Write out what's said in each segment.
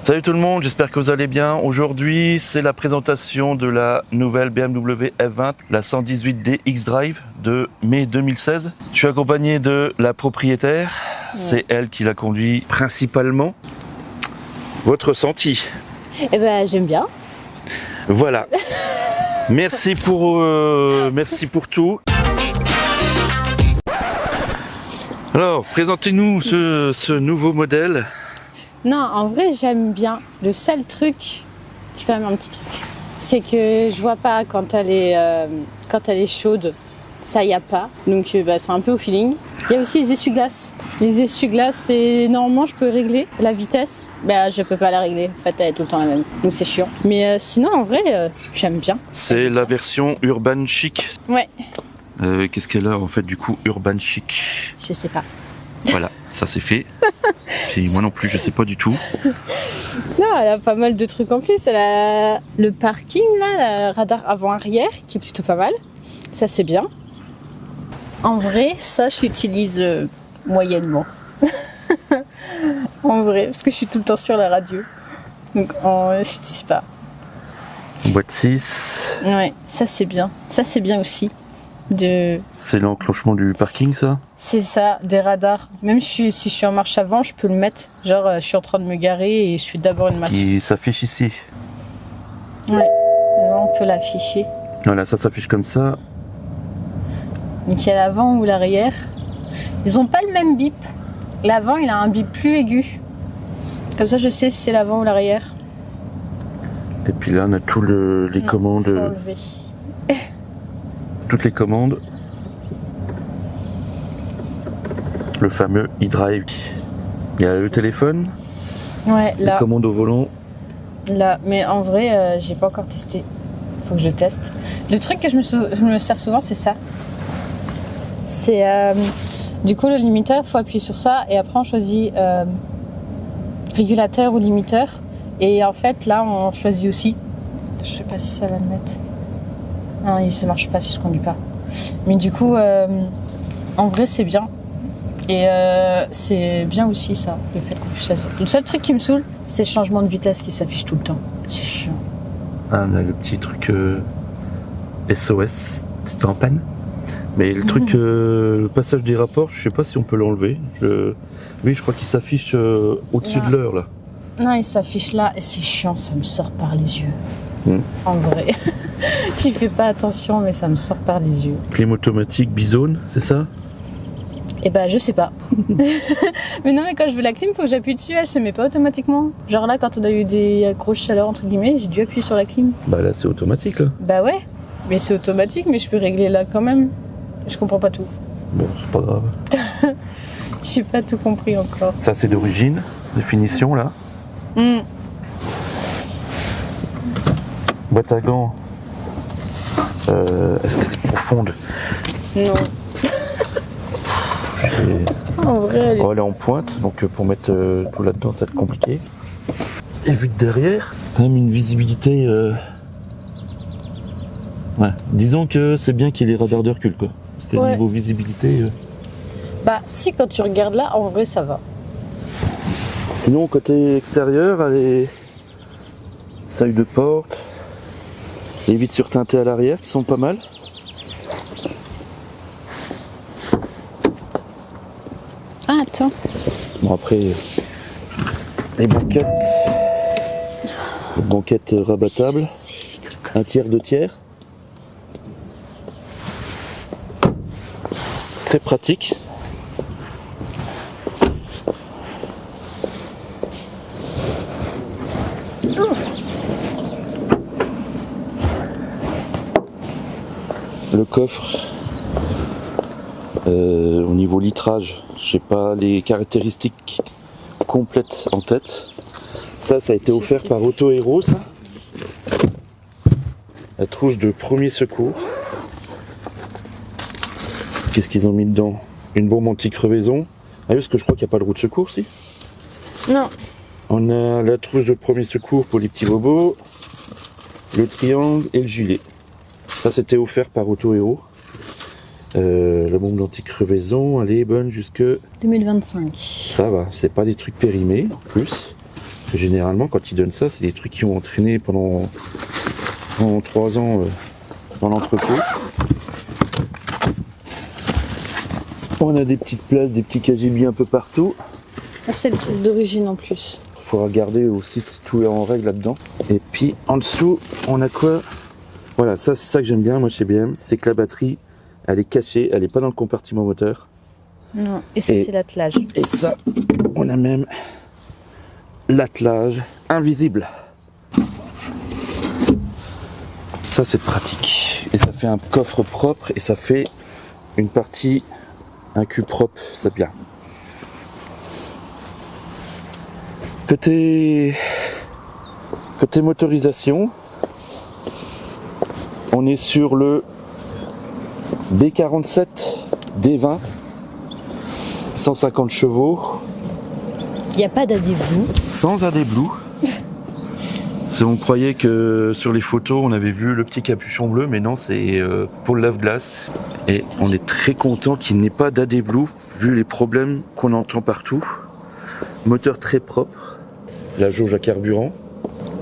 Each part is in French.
Salut tout le monde, j'espère que vous allez bien. Aujourd'hui, c'est la présentation de la nouvelle BMW F20, la 118D X-Drive de mai 2016. Je suis accompagné de la propriétaire, c'est elle qui la conduit principalement. Votre ressenti? Eh ben, j'aime bien. Voilà. Merci pour tout. Alors, présentez-nous ce nouveau modèle. Non, en vrai, j'aime bien. Le seul truc, c'est quand même un petit truc, c'est que je vois pas quand elle est chaude. Ça y a pas. Donc, c'est un peu au feeling. Il y a aussi les essuie-glaces. Les essuie-glaces, c'est normalement, je peux régler la vitesse. Je peux pas la régler. En fait, elle est tout le temps la même. Donc, c'est chiant. Mais sinon, en vrai, j'aime bien. C'est la version Urban Chic. Ouais. Qu'est-ce qu'elle a en fait du coup Urban Chic? Je sais pas. Voilà, ça c'est fait. Moi non plus, je sais pas du tout. Non, elle a pas mal de trucs en plus. Elle a le parking, là, le radar avant-arrière, qui est plutôt pas mal. Ça, c'est bien. En vrai, ça, je l'utilise moyennement. En vrai, parce que je suis tout le temps sur la radio. Donc, je n'utilise pas. Boîte 6. Ouais, ça, c'est bien. Ça, c'est bien aussi. C'est l'enclenchement du parking, ça? C'est ça, des radars. Même si je suis en marche avant, je peux le mettre. Genre, je suis en train de me garer et je fais d'abord une marche. Il s'affiche ici. Ouais, là, on peut l'afficher. Voilà, ça s'affiche comme ça. Donc, il y a l'avant ou l'arrière. Ils ont pas le même bip. L'avant, il a un bip plus aigu. Comme ça, je sais si c'est l'avant ou l'arrière. Et puis là, on a tous les commandes. Faut enlever. Toutes les commandes. Le fameux e-drive. Il y a le téléphone. Ouais, là. Les commandes au volant. Là, mais en vrai, j'ai pas encore testé. Faut que je teste. Le truc que je me sers souvent, c'est ça. C'est du coup le limiteur, faut appuyer sur ça et après on choisit régulateur ou limiteur. Et en fait, là, on choisit aussi. Je sais pas si ça va le mettre. Non, ça marche pas si je conduis pas. Mais du coup, en vrai, c'est bien. Et c'est bien aussi ça, le fait qu'on puisse. Le seul truc qui me saoule, c'est le changement de vitesse qui s'affiche tout le temps. C'est chiant. Ah, on a le petit truc SOS, c'était en panne. Mais le truc, le passage des rapports, je sais pas si on peut l'enlever. Oui, je crois qu'il s'affiche au-dessus de l'heure là. Non, il s'affiche là et c'est chiant, ça me sort par les yeux. En vrai. J'y fais pas attention, mais ça me sort par les yeux. Clim automatique, bizone, c'est ça? Eh ben, je sais pas. Mais non, mais quand je veux la clim, faut que j'appuie dessus, elle se met pas automatiquement. Genre là, quand on a eu des grosses chaleurs, entre guillemets, j'ai dû appuyer sur la clim. Bah là, c'est automatique là. Bah ouais, mais c'est automatique, mais je peux régler là quand même. Je comprends pas tout. Bon, c'est pas grave. J'ai pas tout compris encore. Ça, c'est d'origine, définition là. Boîte à gants. Est-ce qu'elle est profonde? Non. En vrai, elle est en pointe, donc pour mettre tout là-dedans, ça va être compliqué. Et vu de derrière, quand même une visibilité. Ouais. Disons que c'est bien qu'il y ait les radars de recul, quoi. Parce que niveau visibilité. Bah, si, quand tu regardes là, en vrai, ça va. Sinon, côté extérieur, elle est. Seuil de porte. Les vitres surteintées à l'arrière qui sont pas mal. Ah, attends. Bon, après, les banquettes rabattables. Un tiers, 2 tiers. Très pratique. Le coffre, au niveau litrage, je sais pas les caractéristiques complètes en tête. Ça a été offert par Auto Hero, ça. La trousse de premier secours. Qu'est-ce qu'ils ont mis dedans? Une bombe anti-crevaison. Ah oui, parce que je crois qu'il n'y a pas de roue de secours, si. Non. On a la trousse de premier secours pour les petits bobos, le triangle et le gilet. Ça, c'était offert par Auto Hero. La bombe d'anti-crevaison, elle est bonne jusque 2025. Ça va, c'est pas des trucs périmés en plus. que généralement, quand ils donnent ça, c'est des trucs qui ont entraîné pendant 3 ans dans l'entrepôt. On a des petites places, des petits KGB un peu partout. Ah, c'est le truc d'origine en plus. Il faut regarder aussi si tout est en règle là-dedans. Et puis en dessous, on a quoi? Voilà, ça c'est ça que j'aime bien moi chez BM, c'est que la batterie, elle est cachée, elle n'est pas dans le compartiment moteur. Non, et ça c'est l'attelage. Et ça, on a même l'attelage invisible. Ça c'est pratique. Et ça fait un coffre propre et ça fait une partie, un cul propre, c'est bien. Côté motorisation, on est sur le B47 D20, 150 chevaux. Il n'y a pas d'AD Blue. Sans AD Blue. On croyait que sur les photos on avait vu le petit capuchon bleu, mais non, c'est pour le lave-glace. Et on est très content qu'il n'ait pas d'AD Blue, vu les problèmes qu'on entend partout. Moteur très propre, la jauge à carburant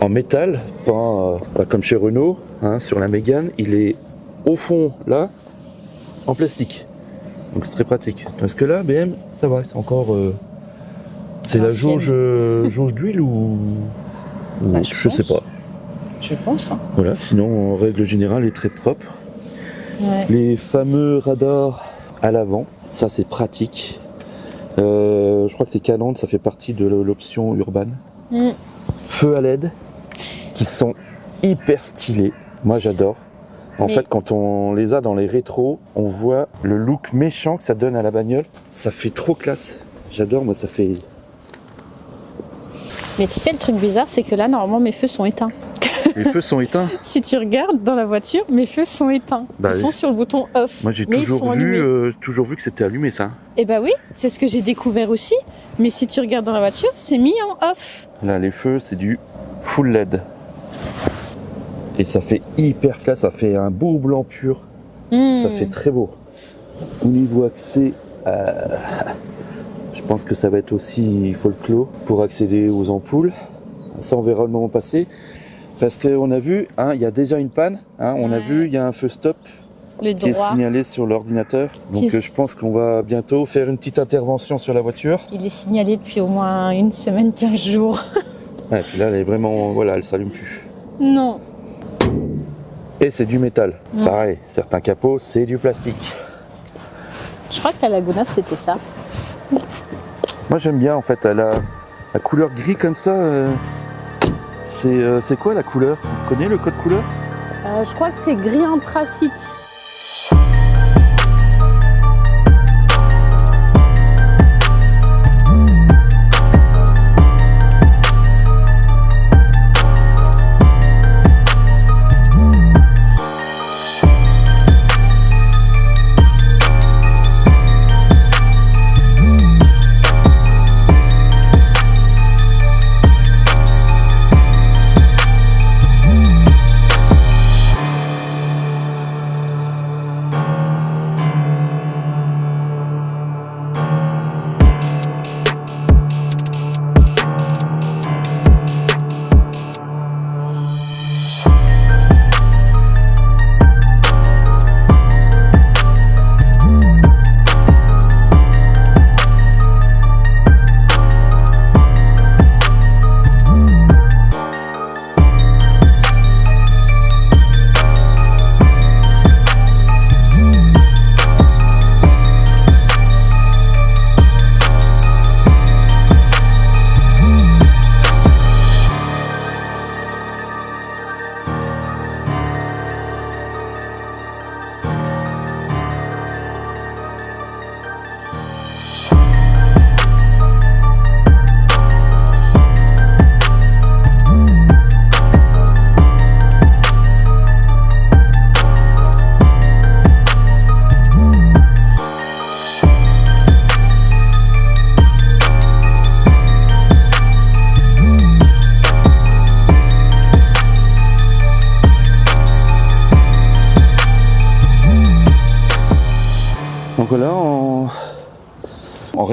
en métal, pas comme chez Renault, hein, sur la Mégane, il est au fond là, en plastique. Donc c'est très pratique. Parce que là, BM, ça va, c'est encore. C'est la jauge d'huile ou Bah, je sais pas. Je pense. Hein. Voilà, sinon en règle générale, il est très propre. Ouais. Les fameux radars à l'avant, ça c'est pratique. Je crois que les calandres, ça fait partie de l'option urbaine. Feux à LED, qui sont hyper stylés. Moi j'adore. En fait, quand on les a dans les rétros, on voit le look méchant que ça donne à la bagnole. Ça fait trop classe. J'adore, moi ça fait... Mais tu sais, le truc bizarre, c'est que là, normalement, mes feux sont éteints. Les feux sont éteints. Si tu regardes dans la voiture, mes feux sont éteints. Bah, ils sont sur le bouton off. Moi j'ai mais ils sont toujours vu que c'était allumé ça. Eh bah oui, c'est ce que j'ai découvert aussi. Mais si tu regardes dans la voiture, c'est mis en off. Là les feux c'est du full LED. Et ça fait hyper classe, ça fait un beau blanc pur. Ça fait très beau. Au niveau accès, je pense que ça va être aussi folklore pour accéder aux ampoules. Ça on verra le moment passé. Parce qu'on a vu, hein, il y a déjà une panne. Hein, on a vu, il y a un feu stop le qui est signalé sur l'ordinateur. Donc je pense qu'on va bientôt faire une petite intervention sur la voiture. Il est signalé depuis au moins une semaine, 15 jours. Ouais, puis là elle est vraiment, voilà, elle s'allume plus. Non. Et c'est du métal. Pareil, certains capots, c'est du plastique. Je crois que la Laguna, c'était ça. Moi j'aime bien en fait, elle a la couleur gris comme ça. C'est quoi la couleur? Vous connaissez le code couleur? Je crois que c'est gris anthracite.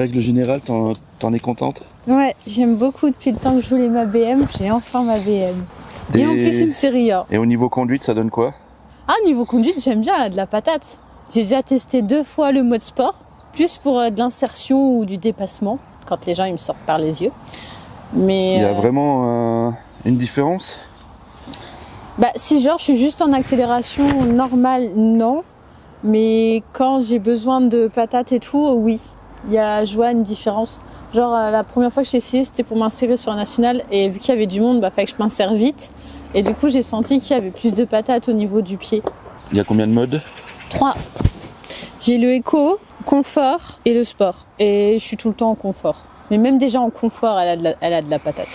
règle générale, t'en es contente? Ouais, j'aime beaucoup depuis le temps que je voulais ma BM, j'ai enfin ma BM. Et en plus une série A. Et au niveau conduite, ça donne quoi? Ah, niveau conduite, j'aime bien, elle a de la patate. J'ai déjà testé 2 fois le mode sport, plus pour de l'insertion ou du dépassement, quand les gens ils me sortent par les yeux. Mais Il y a vraiment une différence? bah, si genre je suis juste en accélération normale, non. Mais quand j'ai besoin de patates et tout, oui. Je vois une différence. Genre la première fois que j'ai essayé, c'était pour m'insérer sur un national. Et vu qu'il y avait du monde, fallait que je m'insère vite. Et du coup, j'ai senti qu'il y avait plus de patates au niveau du pied. Il y a combien de modes? 3. J'ai le éco, confort et le sport. Et je suis tout le temps en confort. Mais même déjà en confort, elle a de la patate.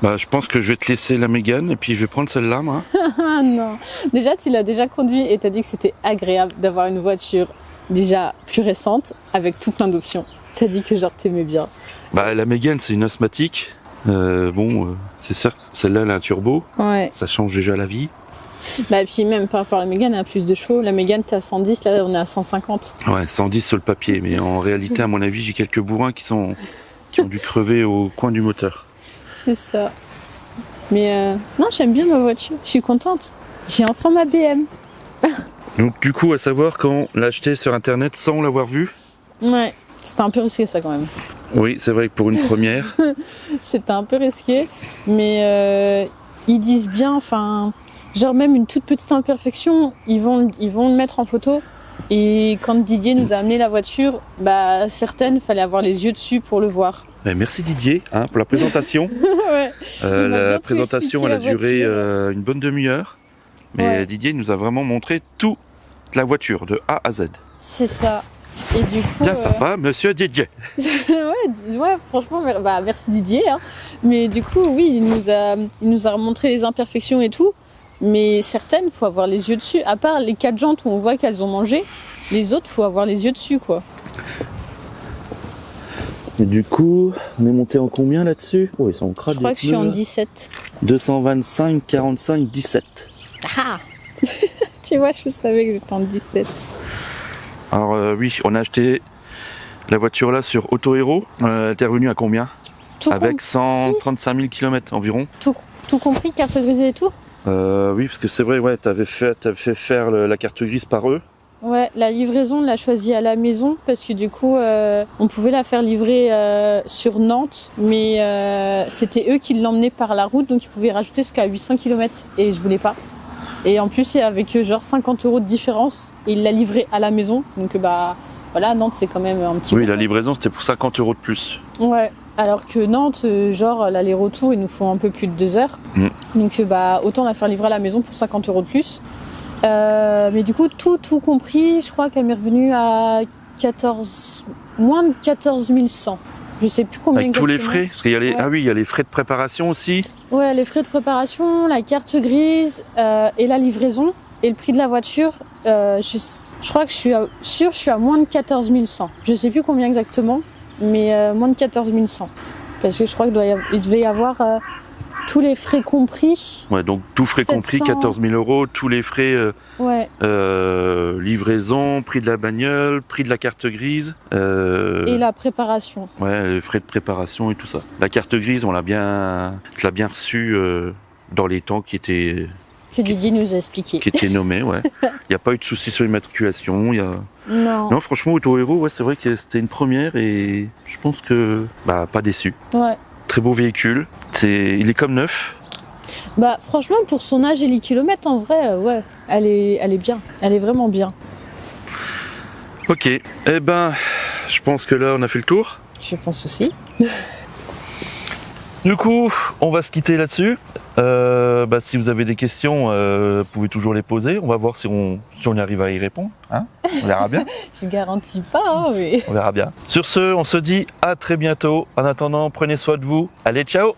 Bah, je pense que je vais te laisser la Mégane et puis je vais prendre celle-là, moi. Ah non. Déjà, tu l'as déjà conduit et t'as dit que c'était agréable d'avoir une voiture déjà plus récente avec tout plein d'options. T'as dit que genre t'aimais bien. Bah, la Mégane, c'est une asthmatique. C'est sûr que celle-là, elle a un turbo. Ouais. Ça change déjà la vie. Bah, puis même par rapport à la Mégane, elle a plus de chevaux. La Mégane, t'es à 110, là, on est à 150. Ouais, 110 sur le papier. Mais en réalité, à mon avis, j'ai quelques bourrins qui ont dû crever au coin du moteur. C'est ça. Mais non, j'aime bien ma voiture. Je suis contente. J'ai enfin ma BM. Donc, du coup, à savoir quand l'acheter sur Internet sans l'avoir vu. Ouais. C'était un peu risqué, ça, quand même. Oui, c'est vrai que pour une première. C'était un peu risqué. Mais ils disent bien, enfin... Genre même une toute petite imperfection, ils vont le mettre en photo. Et quand Didier nous a amené la voiture, bah certaines, fallait avoir les yeux dessus pour le voir. Merci Didier pour la présentation. Ouais. La présentation, elle a duré une bonne demi-heure. Mais Ouais. Didier nous a vraiment montré toute la voiture, de A à Z. C'est ça. Et du coup... Bien sympa, monsieur Didier. ouais, franchement, merci Didier. Hein. Mais du coup, oui, il nous a montré les imperfections et tout. Mais certaines, faut avoir les yeux dessus. À part les 4 jantes où on voit qu'elles ont mangé, les autres, faut avoir les yeux dessus, quoi. Et du coup, on est monté en combien là-dessus? Oh, ils sont en crade. Je crois que je suis en 17. 225, 45, 17. Ah Tu vois, je savais que j'étais en 17. Alors oui, on a acheté la voiture là sur Auto Hero. Elle était revenue à combien? Tout Avec 135 000 km environ. tout compris, carte grisée et tout? Oui, parce que c'est vrai, ouais, t'avais fait faire la carte grise par eux. Ouais, la livraison, on l'a choisie à la maison parce que du coup, on pouvait la faire livrer sur Nantes, mais c'était eux qui l'emmenaient par la route, donc ils pouvaient rajouter jusqu'à 800 km et je voulais pas. Et en plus, c'est avec genre 50 € de différence et ils l'a livré à la maison, donc voilà, Nantes c'est quand même un petit Oui, peu. la livraison c'était pour 50 € de plus. Ouais. Alors que Nantes, genre l'aller-retour, ils nous font un peu plus de 2 heures. Donc autant la faire livrer à la maison pour 50 € de plus. Mais du coup, tout compris, je crois qu'elle m'est revenue à moins de 14 100. Je sais plus combien Avec tous les exactement. frais, parce qu'il y a les, Ouais. ah oui, il y a les frais de préparation aussi. Ouais, les frais de préparation, la carte grise et la livraison. Et le prix de la voiture, je crois que je suis à moins de 14 100. Je sais plus combien exactement, mais moins de 14 100. Parce que je crois qu'il devait y avoir tous les frais compris. Ouais, donc tout frais 700. compris, 14 000 €, tous les frais Ouais, livraison, prix de la bagnole, prix de la carte grise. et la préparation. Ouais, les frais de préparation et tout ça. La carte grise, je l'ai bien reçue dans les temps qui étaient Que Didier nous a expliqué. nommés, ouais. Il n'y a pas eu de soucis sur l'immatriculation. Non. Non, franchement, Auto Hero, ouais, c'est vrai que c'était une première et je pense que pas déçu. Ouais. Très beau véhicule. Il est comme neuf. Franchement, pour son âge et les kilomètres, en vrai, ouais, elle est bien. Elle est vraiment bien. Ok. Eh ben, je pense que là, on a fait le tour. Je pense aussi. Du coup, on va se quitter là-dessus. Si vous avez des questions, vous pouvez toujours les poser. On va voir si on y arrive à y répondre. Hein, on verra bien. Je garantis pas, hein, mais... On verra bien. Sur ce, on se dit à très bientôt. En attendant, prenez soin de vous. Allez, ciao!